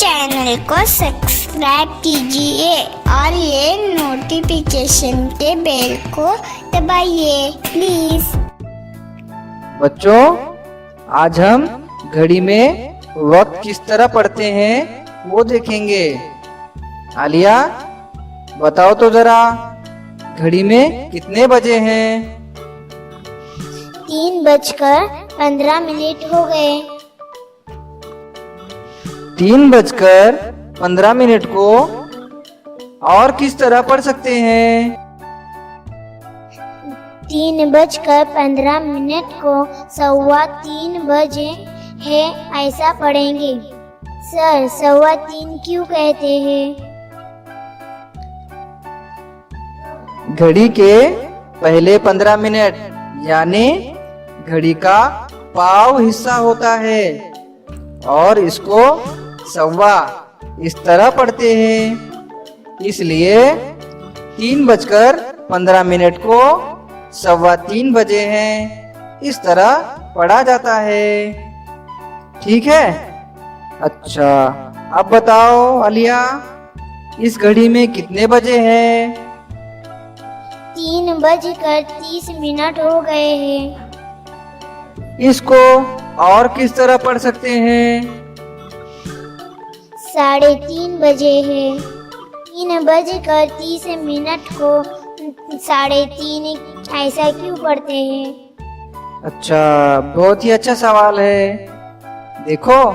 Channel को subscribe कीजिए और ये नोटिफिकेशन के बेल को दबाइए प्लीज। बच्चों, आज हम घड़ी में वक्त किस तरह पढ़ते हैं वो देखेंगे। आलिया, बताओ तो जरा, घड़ी में कितने बजे हैं? 3:15 हो गए। 3:15 को और किस तरह पढ़ सकते हैं? 3:15 को 3:15 बजे है ऐसा पढ़ेंगे। सर, 3:15 क्यों कहते हैं? घड़ी के पहले 15 मिनट यानी घड़ी का पाव हिस्सा होता है और इसको सवा इस तरह पढ़ते हैं। इसलिए 3:15 को 3:15 बजे हैं इस तरह पढ़ा जाता है। ठीक है? अच्छा, अब बताओ आलिया, इस घड़ी में कितने बजे हैं? 3:30 हो गए हैं। इसको और किस तरह पढ़ सकते हैं? 3:30 बजे है। 3:30 को 3:30 ऐसा क्यों पढ़ते हैं? अच्छा, बहुत ही अच्छा सवाल है। देखो,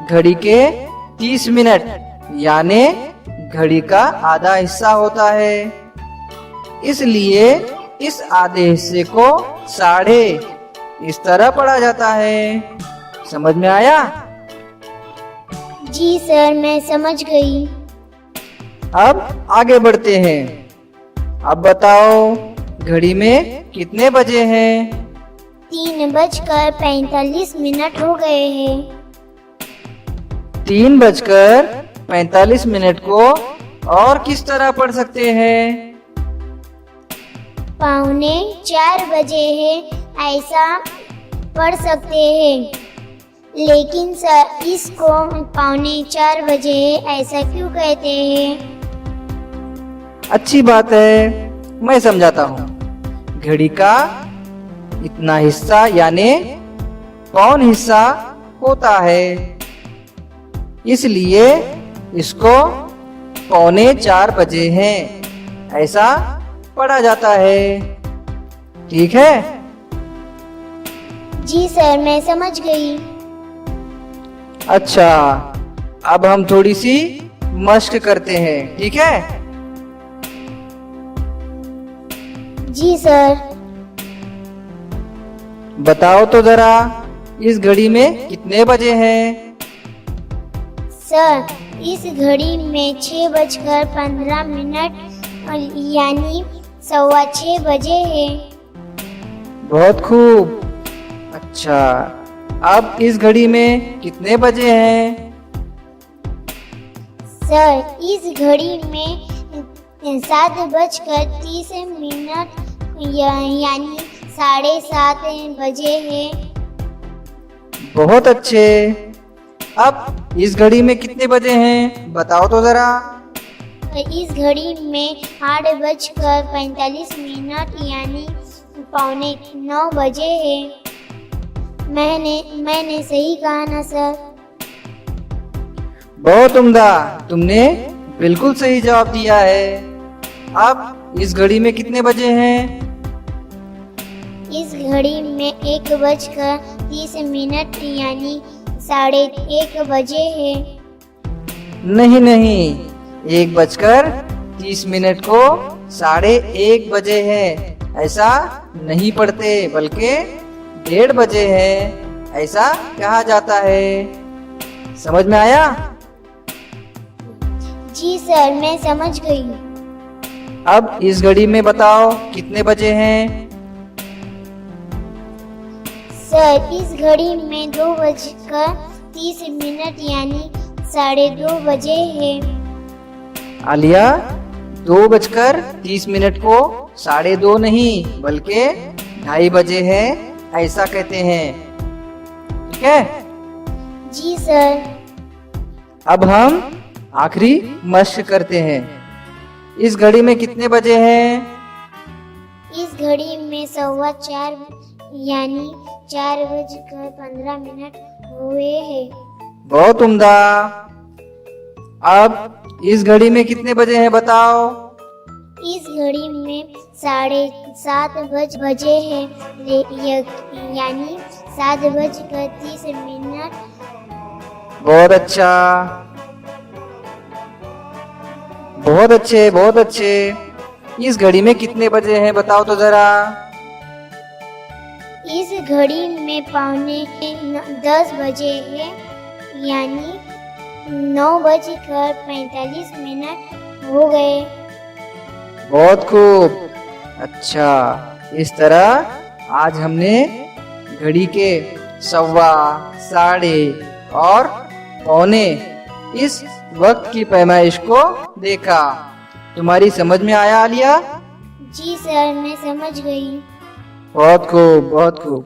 घड़ी के 30 मिनट यानी घड़ी का आधा हिस्सा होता है, इसलिए इस आधे हिस्से को साढ़े इस तरह पढ़ा जाता है। समझ में आया? जी सर, मैं समझ गई। अब आगे बढ़ते हैं। अब बताओ, घड़ी में कितने बजे हैं? 3:45 हो गए हैं। 3:45 को और किस तरह पढ़ सकते हैं? 3:45 बजे है ऐसा पढ़ सकते हैं। लेकिन सर, इसको 3:45 बजे ऐसा क्यों कहते हैं? अच्छी बात है, मैं समझाता हूँ। घड़ी का इतना हिस्सा यानी पौन हिस्सा होता है, इसलिए इसको 3:45 बजे हैं ऐसा पढ़ा जाता है। ठीक है? जी सर, मैं समझ गई। अच्छा, अब हम थोड़ी सी मशक करते हैं। ठीक है? जी सर। बताओ तो जरा, इस घड़ी में कितने बजे हैं? सर, इस घड़ी में 6:15 यानी 6:15 बजे है। बहुत खूब। अच्छा, अब इस घड़ी में कितने बजे हैं? सर, इस घड़ी में 7:30 यानी 7:30 बजे है। बहुत अच्छे। अब इस घड़ी में कितने बजे हैं बताओ तो जरा। इस घड़ी में 8:45 यानी 8:45 बजे है। मैंने सही कहा ना सर? बहुत उम्दा, तुमने बिल्कुल सही जवाब दिया है। अब इस घड़ी में कितने बजे हैं? इस घड़ी में 1:30 यानी 1:30 बजे है। नहीं, 1:30 को 1:30 बजे है ऐसा नहीं पढ़ते, बल्कि 1:30 बजे है ऐसा कहा जाता है। समझ में आया? जी सर, मैं समझ गई। अब इस घड़ी में बताओ कितने बजे हैं? सर, इस घड़ी में 2:30 यानी 2:30 बजे है। आलिया, 2:30 को 2:30 नहीं बल्कि 2:30 बजे है ऐसा कहते हैं। ठीक है? जी सर। अब हम आखिरी मशक करते हैं। इस घड़ी में कितने बजे हैं? इस घड़ी में 4:15 यानी 4:15 हुए हैं। बहुत उम्दा। अब इस घड़ी में कितने बजे हैं बताओ? इस घड़ी में 7:30 बजे हैं, यानी 7:30। बहुत अच्छा, बहुत अच्छे, बहुत अच्छे। इस घड़ी में कितने बजे हैं बताओ तो जरा। इस घड़ी में 9:45 बजे है, यानी 9:45 हो गए। बहुत खूब। अच्छा, इस तरह आज हमने घड़ी के सवा, साढ़े और पौने इस वक्त की पैमाइश को देखा। तुम्हारी समझ में आया आलिया? जी सर, मैं समझ गई। बहुत खूब, बहुत खूब।